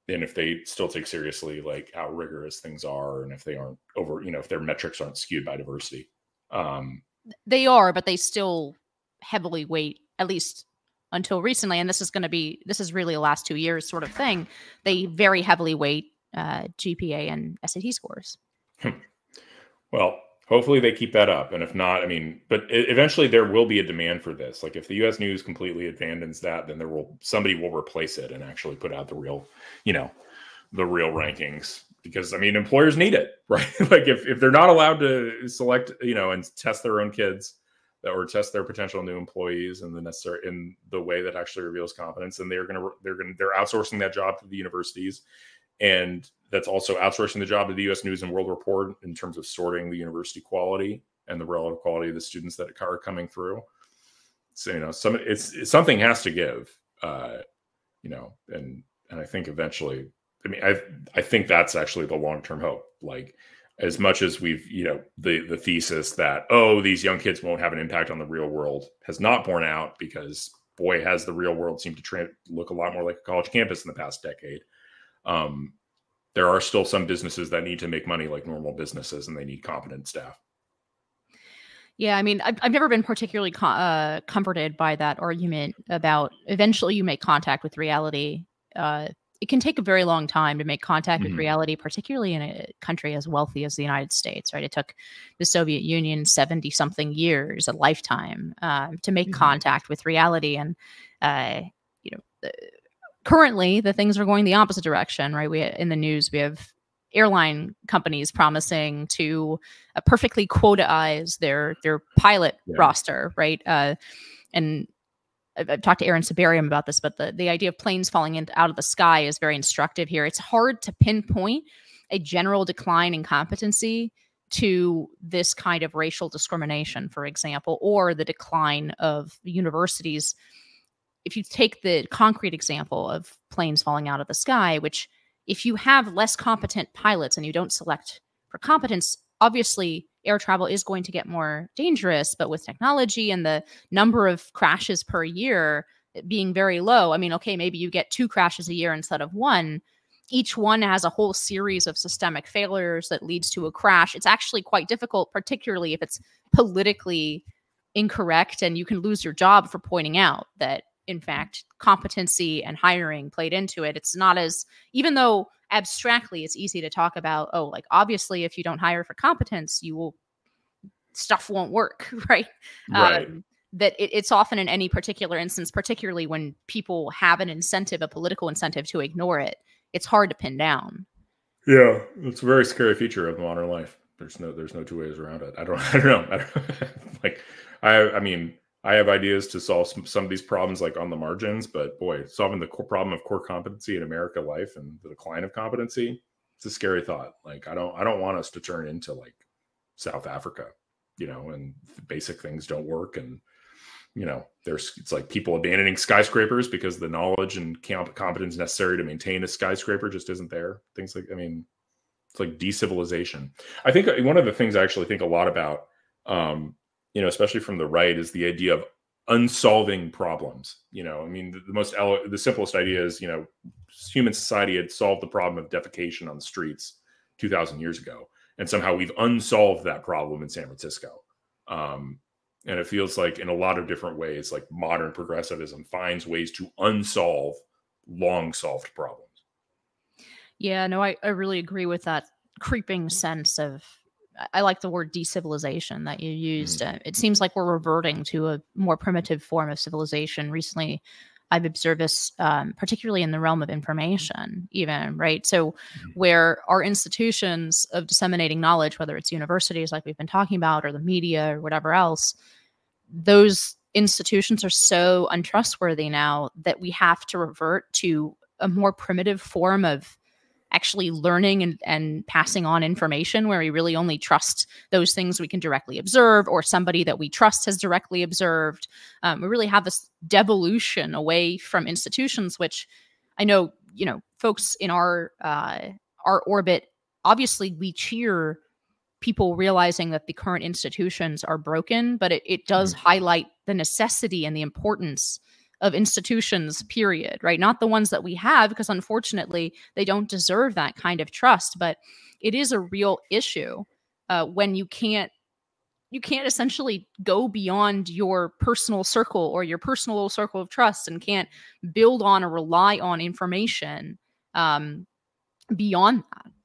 if they still take seriously like how rigorous things are, and if they aren't if their metrics aren't skewed by diversity. They are, but they still heavily weight, at least until recently, and this is really a last 2 years sort of thing. They very heavily weight GPA and SAT scores. Well, hopefully they keep that up. And if not, but eventually there will be a demand for this. Like if the U.S. News completely abandons that, then somebody will replace it and actually put out the real rankings, because employers need it, right? Like if they're not allowed to select, and test their own kids or test their potential new employees in the way that actually reveals competence, and they're outsourcing that job to the universities. And that's also outsourcing the job to the U.S. News and World Report in terms of sorting the university quality and the relative quality of the students that are coming through. So, something has to give, and I think eventually, I think that's actually the long-term hope. Like, as much as we've, the thesis that, these young kids won't have an impact on the real world has not borne out, because boy, has the real world seemed to look a lot more like a college campus in the past decade. There are still some businesses that need to make money like normal businesses, and they need competent staff. Yeah, I've never been particularly comforted by that argument about eventually you make contact with reality. It can take a very long time to make contact with reality, particularly in a country as wealthy as the United States, right? It took the Soviet Union 70-something years, a lifetime, to make contact with reality. And, currently, the things are going the opposite direction, right? In the news, we have airline companies promising to perfectly quotaize their pilot roster, right? And I've talked to Aaron Sabarium about this, but the idea of planes falling out of the sky is very instructive here. It's hard to pinpoint a general decline in competency to this kind of racial discrimination, for example, or the decline of universities. If you take the concrete example of planes falling out of the sky, which if you have less competent pilots and you don't select for competence, obviously air travel is going to get more dangerous. But with technology and the number of crashes per year being very low, okay, maybe you get 2 crashes a year instead of 1. Each one has a whole series of systemic failures that leads to a crash. It's actually quite difficult, particularly if it's politically incorrect, and you can lose your job for pointing out that, in fact, competency and hiring played into it. It's not as, even though abstractly it's easy to talk about, obviously if you don't hire for competence, stuff won't work, right? Right. That it's often in any particular instance, particularly when people have an incentive, a political incentive to ignore it, it's hard to pin down. Yeah, it's a very scary feature of modern life. There's no two ways around it. I don't know. Like, I mean, I have ideas to solve some of these problems, like on the margins, but boy, solving the core problem of core competency in America life and the decline of competency, it's a scary thought. Like, I don't want us to turn into like South Africa, and basic things don't work, and it's like people abandoning skyscrapers because the knowledge and competence necessary to maintain a skyscraper just isn't there. Things like, it's like decivilization. I think one of the things I actually think a lot about, especially from the right, is the idea of unsolving problems. The simplest idea is, human society had solved the problem of defecation on the streets 2,000 years ago. And somehow we've unsolved that problem in San Francisco. And it feels like in a lot of different ways, like modern progressivism finds ways to unsolve long solved problems. Yeah, no, I really agree with that creeping sense of, I like the word decivilization that you used. It seems like we're reverting to a more primitive form of civilization. Recently, I've observed this, particularly in the realm of information, even, right? So where our institutions of disseminating knowledge, whether it's universities like we've been talking about, or the media or whatever else, those institutions are so untrustworthy now that we have to revert to a more primitive form of actually learning and passing on information, where we really only trust those things we can directly observe, or somebody that we trust has directly observed. We really have this devolution away from institutions, which I know, folks in our orbit, obviously we cheer people realizing that the current institutions are broken, but it does highlight the necessity and the importance of institutions, period, right? Not the ones that we have, because unfortunately they don't deserve that kind of trust, but it is a real issue when you can't essentially go beyond your personal circle or your personal little circle of trust, and can't build on or rely on information beyond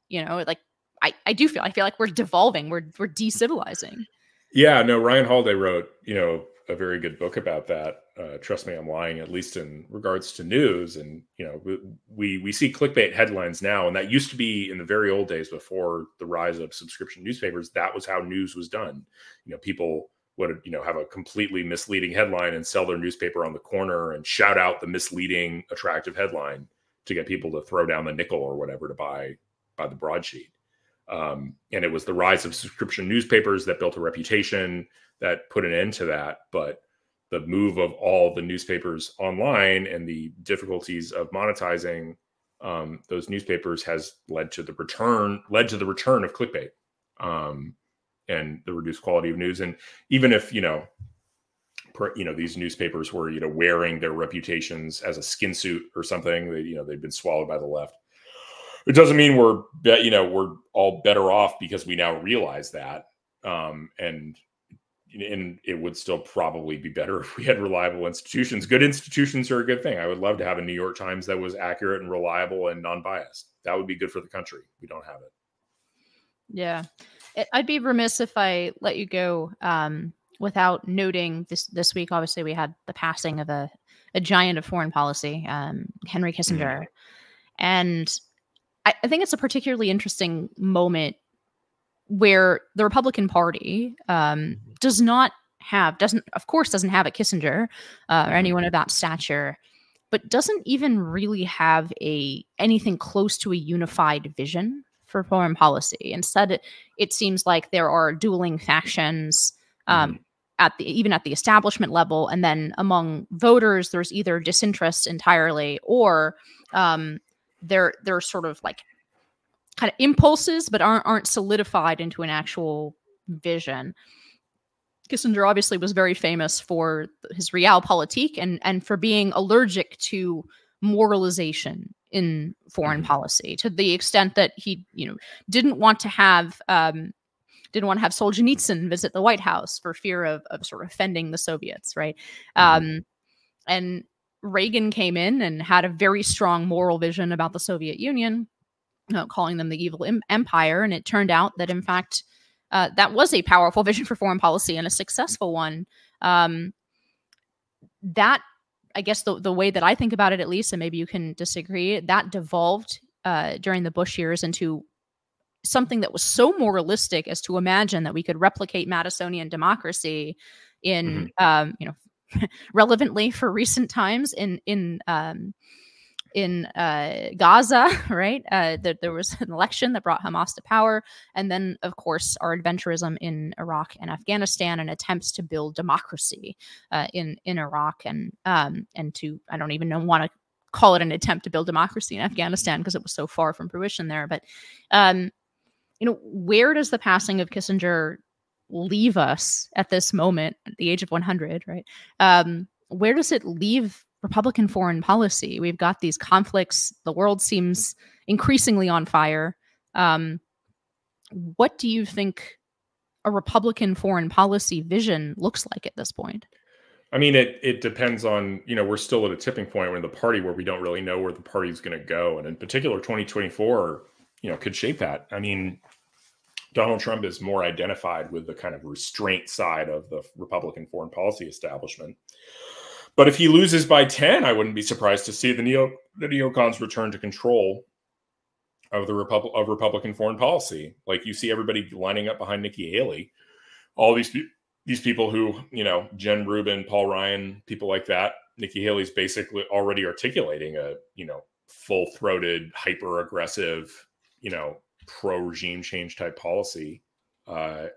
that. Like, I feel like we're devolving, we're decivilizing. Yeah, no, Ryan Holiday wrote, a very good book about that. Trust me, I'm lying, at least in regards to news. And, we see clickbait headlines now. And that used to be, in the very old days before the rise of subscription newspapers, that was how news was done. People would, have a completely misleading headline and sell their newspaper on the corner and shout out the misleading, attractive headline to get people to throw down the nickel or whatever to buy the broadsheet. And it was the rise of subscription newspapers that built a reputation that put an end to that. But the move of all the newspapers online and the difficulties of monetizing those newspapers has led to the return of clickbait and the reduced quality of news. And even if these newspapers were wearing their reputations as a skin suit or something, they've been swallowed by the left. It doesn't mean we're all better off because we now realize that, and it would still probably be better if we had reliable institutions. Good institutions are a good thing. I would love to have a New York Times that was accurate and reliable and non-biased. That would be good for the country. We don't have it. Yeah, I'd be remiss if I let you go without noting this week. Obviously, we had the passing of a giant of foreign policy, Henry Kissinger, and I think it's a particularly interesting moment where the Republican Party doesn't have a Kissinger or anyone of that stature, but doesn't even really have anything close to a unified vision for foreign policy. Instead, it seems like there are dueling factions even at the establishment level, and then among voters, there's either disinterest entirely, or they're sort of like kind of impulses, but aren't solidified into an actual vision. Kissinger obviously was very famous for his realpolitik and for being allergic to moralization in foreign policy, to the extent that he didn't want to have Solzhenitsyn visit the White House for fear of sort of offending the Soviets, right? And Reagan came in and had a very strong moral vision about the Soviet Union, calling them the evil empire. And it turned out that, in fact, that was a powerful vision for foreign policy and a successful one. That, I guess, the way that I think about it, at least, and maybe you can disagree, that devolved during the Bush years into something that was so moralistic as to imagine that we could replicate Madisonian democracy in, you know, relevantly for recent times in Gaza, right? That there was an election that brought Hamas to power, and then, of course, our adventurism in Iraq and Afghanistan, and attempts to build democracy in Iraq, and to, I don't even want to call it an attempt to build democracy in Afghanistan because it was so far from fruition there. But you know, where does the passing of Kissinger leave us at this moment, at the age of 100, right? Where does it leave Republican foreign policy? We've got these conflicts. The world seems increasingly on fire. What do you think a Republican foreign policy vision looks like at this point? I mean, it depends on, you know, we're still at a tipping point in the party where we don't really know where the party's going to go. And in particular, 2024, you know, could shape that. I mean, Donald Trump is more identified with the kind of restraint side of the Republican foreign policy establishment. But if he loses by 10, I wouldn't be surprised to see the neocons return to control of the Republican foreign policy. Like, you see everybody lining up behind Nikki Haley, all these people who, you know, Jen Rubin, Paul Ryan, people like that. Nikki Haley's basically already articulating a, you know, full-throated, hyper-aggressive, you know, pro-regime change type policy. I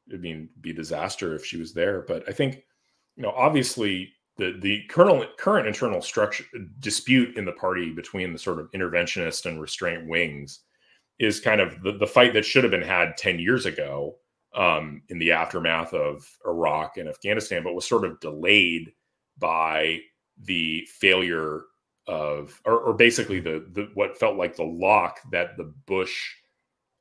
mean, it'd be a disaster if she was there. But I think, you know, obviously the current internal structure dispute in the party between the sort of interventionist and restraint wings is kind of the fight that should have been had 10 years ago in the aftermath of Iraq and Afghanistan, but was sort of delayed by the failure of, or basically the what felt like the lock that the Bush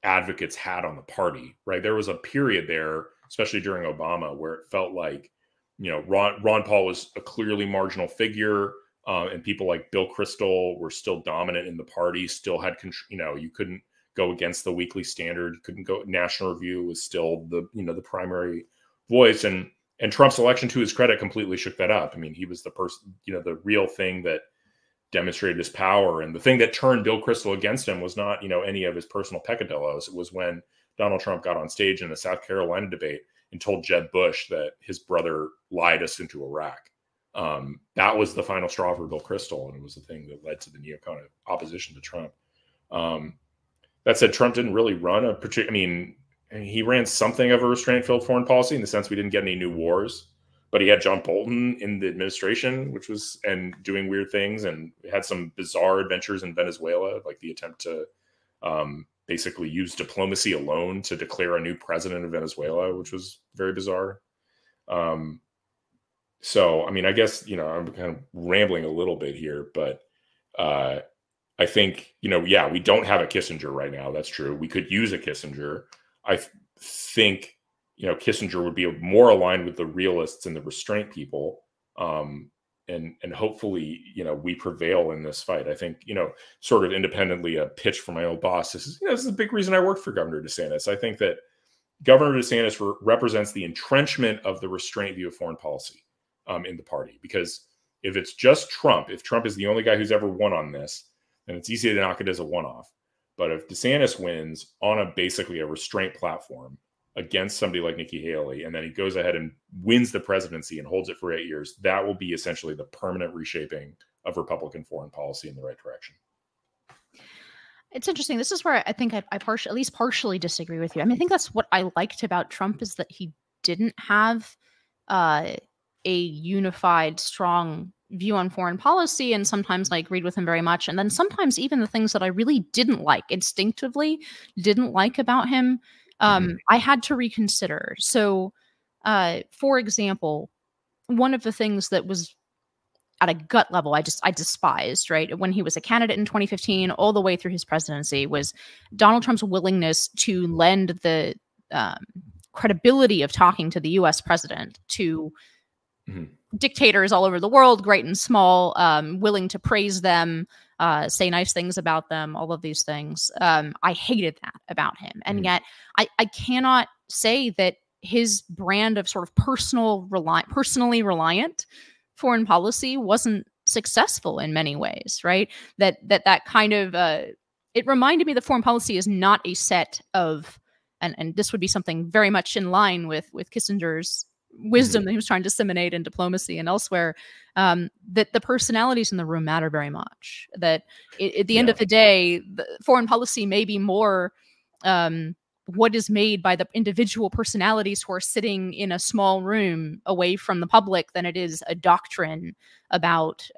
advocates had on the party, right? There was a period there, especially during Obama, where it felt like, you know, Ron Paul was a clearly marginal figure, and people like Bill Kristol were still dominant in the party, still had, you know, you couldn't go against the Weekly Standard, you couldn't go, National Review was still the, you know, the primary voice, and Trump's election, to his credit, completely shook that up. I mean, he was the person, you know, the real thing that demonstrated his power, and the thing that turned Bill Kristol against him was not, you know, any of his personal peccadillos. It was when Donald Trump got on stage in the South Carolina debate and told Jeb Bush that his brother lied us into Iraq. That was the final straw for Bill Kristol, and it was the thing that led to the neocon opposition to Trump. That said, Trump didn't really run a particular, I mean, he ran something of a restraint-filled foreign policy in the sense we didn't get any new wars, but he had John Bolton in the administration, which was, and doing weird things, and had some bizarre adventures in Venezuela, like the attempt to basically use diplomacy alone to declare a new president of Venezuela, which was very bizarre. So, I mean, I guess, you know, I'm kind of rambling a little bit here, but I think, you know, yeah, we don't have a Kissinger right now. That's true. We could use a Kissinger. I think, you know, Kissinger would be more aligned with the realists and the restraint people. And hopefully, you know, we prevail in this fight. I think, you know, sort of independently, a pitch for my old boss, this is, you know, this is a big reason I worked for Governor DeSantis. I think that Governor DeSantis represents the entrenchment of the restraint view of foreign policy in the party. Because if it's just Trump, if Trump is the only guy who's ever won on this, then it's easy to knock it as a one-off. But if DeSantis wins on a basically a restraint platform against somebody like Nikki Haley, and then he goes ahead and wins the presidency and holds it for 8 years, that will be essentially the permanent reshaping of Republican foreign policy in the right direction. It's interesting. This is where I think I at least partially disagree with you. I mean, I think that's what I liked about Trump, is that he didn't have a unified, strong view on foreign policy, and sometimes I agreed with him very much. And then sometimes even the things that I really didn't like, instinctively didn't like about him, I had to reconsider. So, for example, one of the things that was at a gut level, I despised, right, when he was a candidate in 2015, all the way through his presidency, was Donald Trump's willingness to lend the credibility of talking to the U.S. president to dictators all over the world, great and small, willing to praise them, say nice things about them, all of these things. I hated that about him. And yet I cannot say that his brand of sort of personally reliant foreign policy wasn't successful in many ways, right? That kind of it reminded me that foreign policy is not a set of, and this would be something very much in line with Kissinger's wisdom that he was trying to disseminate in diplomacy and elsewhere, that the personalities in the room matter very much. That at the end of the day, the foreign policy may be more what is made by the individual personalities who are sitting in a small room away from the public than it is a doctrine about,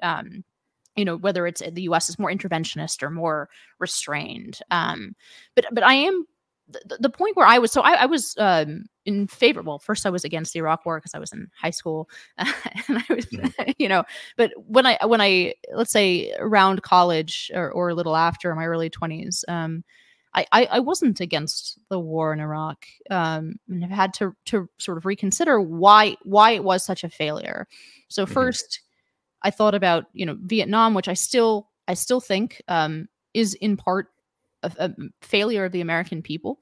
whether it's the U.S. is more interventionist or more restrained. But I am the point where I was, I was in favor. Well, first I was against the Iraq War because I was in high school, and I was, But when I let's say around college or a little after, my early 20s, I wasn't against the war in Iraq, and I've had to sort of reconsider why it was such a failure. So first, I thought about Vietnam, which I still think is in part a failure of the American people.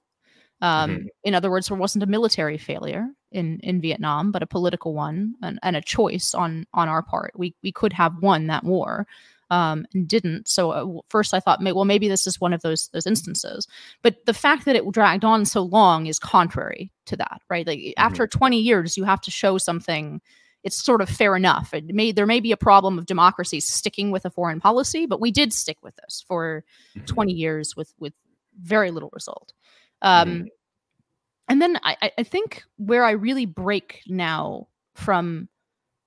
In other words, there wasn't a military failure in Vietnam, but a political one and a choice on our part. We could have won that war, and didn't. So first I thought, well, maybe this is one of those instances. But the fact that it dragged on so long is contrary to that, right? Like after 20 years, you have to show something. It's sort of fair enough. There may be a problem of democracies sticking with a foreign policy, but we did stick with this for 20 years with very little result. And then I think where I really break now from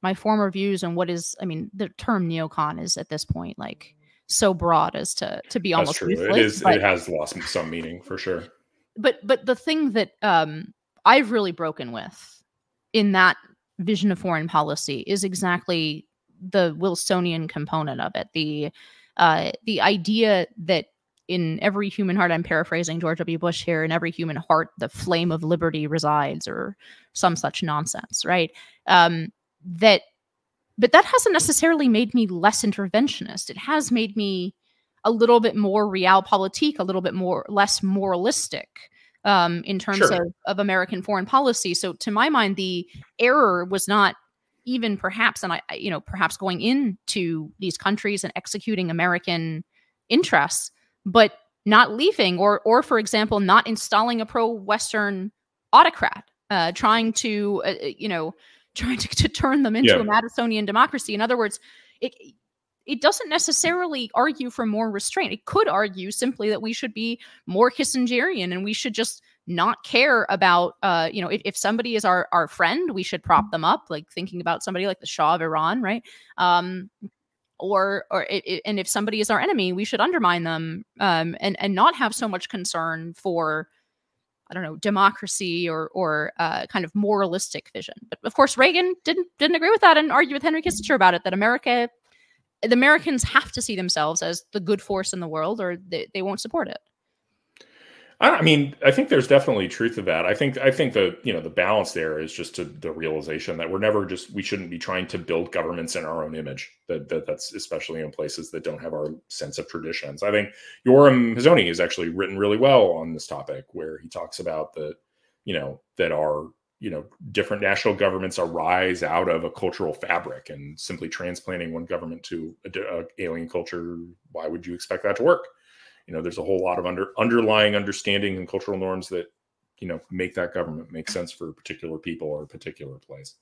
my former views on what is, the term neocon is at this point like so broad as to be almost useless. It has lost some meaning for sure. But the thing that I've really broken with in that vision of foreign policy is exactly the Wilsonian component of it. The idea that in every human heart, I'm paraphrasing George W. Bush here, in every human heart, the flame of liberty resides, or some such nonsense, right? But that hasn't necessarily made me less interventionist. It has made me a little bit more realpolitik, a little bit less moralistic in terms of American foreign policy. So to my mind, the error was not even perhaps, perhaps going into these countries and executing American interests, but not leaving, or for example, not installing a pro-Western autocrat, trying to turn them into a Madisonian democracy. In other words, it doesn't necessarily argue for more restraint. It could argue simply that we should be more Kissingerian and we should just not care about, if somebody is our friend, we should prop them up, like thinking about somebody like the Shah of Iran, right? And if somebody is our enemy, we should undermine them, and not have so much concern for, I don't know, democracy or kind of moralistic vision. But of course, Reagan didn't agree with that and argued with Henry Kissinger about it, that the Americans have to see themselves as the good force in the world, or they won't support it. I think there's definitely truth to that. I think the balance there is just the realization that we shouldn't be trying to build governments in our own image. That's especially in places that don't have our sense of traditions. I think Yoram Hazony has actually written really well on this topic, where he talks about that our different national governments arise out of a cultural fabric, and simply transplanting one government to an alien culture, why would you expect that to work? There's a whole lot of underlying understanding and cultural norms that, make that government make sense for particular people or a particular place.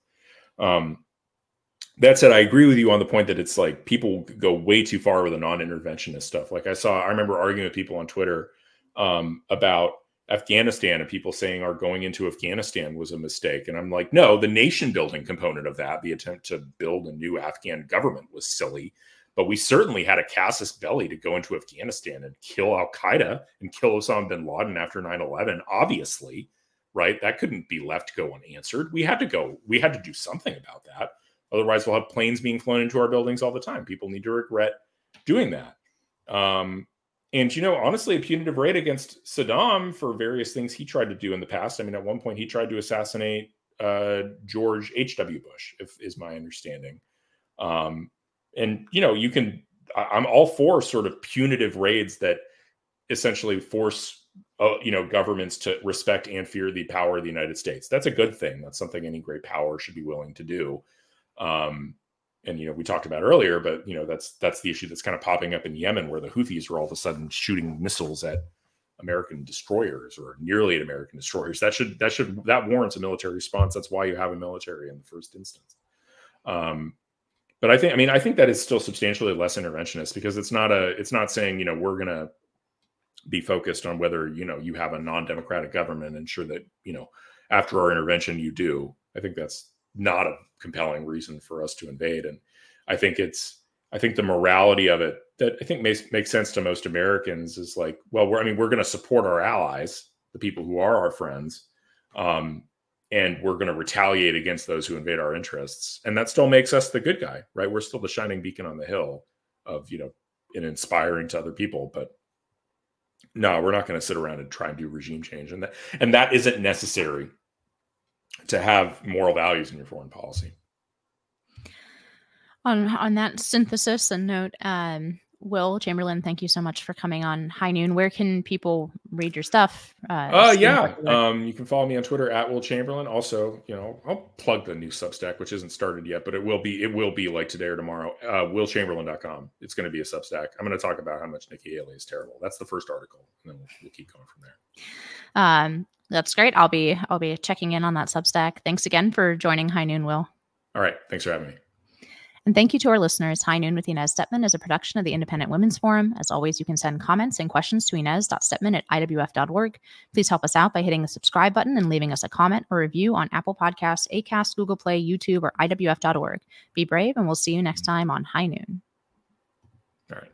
That said, I agree with you on the point that it's like people go way too far with the non-interventionist stuff. Like I remember arguing with people on Twitter about Afghanistan, and people saying our going into Afghanistan was a mistake. And I'm like, no, the nation building component of that, the attempt to build a new Afghan government, was silly. But we certainly had a casus belli to go into Afghanistan and kill al-Qaeda and kill Osama bin Laden after 9/11, obviously, right? That couldn't be left to go unanswered. We had to do something about that. Otherwise, we'll have planes being flown into our buildings all the time. People need to regret doing that. And, honestly, a punitive raid against Saddam for various things he tried to do in the past. At one point, he tried to assassinate George H.W. Bush, is my understanding. And, I'm all for sort of punitive raids that essentially force, governments to respect and fear the power of the United States. That's a good thing. That's something any great power should be willing to do. And, we talked about earlier, but, that's the issue that's kind of popping up in Yemen, where the Houthis are all of a sudden shooting missiles at American destroyers, or nearly at American destroyers. That warrants a military response. That's why you have a military in the first instance. But I think that is still substantially less interventionist, because it's not saying, we're going to be focused on whether, you have a non-democratic government and ensure that, after our intervention, you do. I think that's not a compelling reason for us to invade. And I think the morality of it that I think makes sense to most Americans is like, well, we're going to support our allies, the people who are our friends. And we're going to retaliate against those who invade our interests. And that still makes us the good guy, right? We're still the shining beacon on the hill of, and inspiring to other people. But no, we're not going to sit around and try and do regime change. And that isn't necessary to have moral values in your foreign policy. On that synthesis and note, Will Chamberlain, thank you so much for coming on High Noon. Where can people read your stuff? You can follow me on Twitter at Will Chamberlain. Also, I'll plug the new Substack, which isn't started yet, but it will be like today or tomorrow. WillChamberlain.com. It's going to be a Substack. I'm going to talk about how much Nikki Haley is terrible. That's the first article, and then we'll keep going from there. That's great. I'll be checking in on that Substack. Thanks again for joining High Noon, Will. All right. Thanks for having me. And thank you to our listeners. High Noon with Inez Stepman is a production of the Independent Women's Forum. As always, you can send comments and questions to inez.stepman@iwf.org. Please help us out by hitting the subscribe button and leaving us a comment or review on Apple Podcasts, Acast, Google Play, YouTube, or iwf.org. Be brave, and we'll see you next time on High Noon. All right.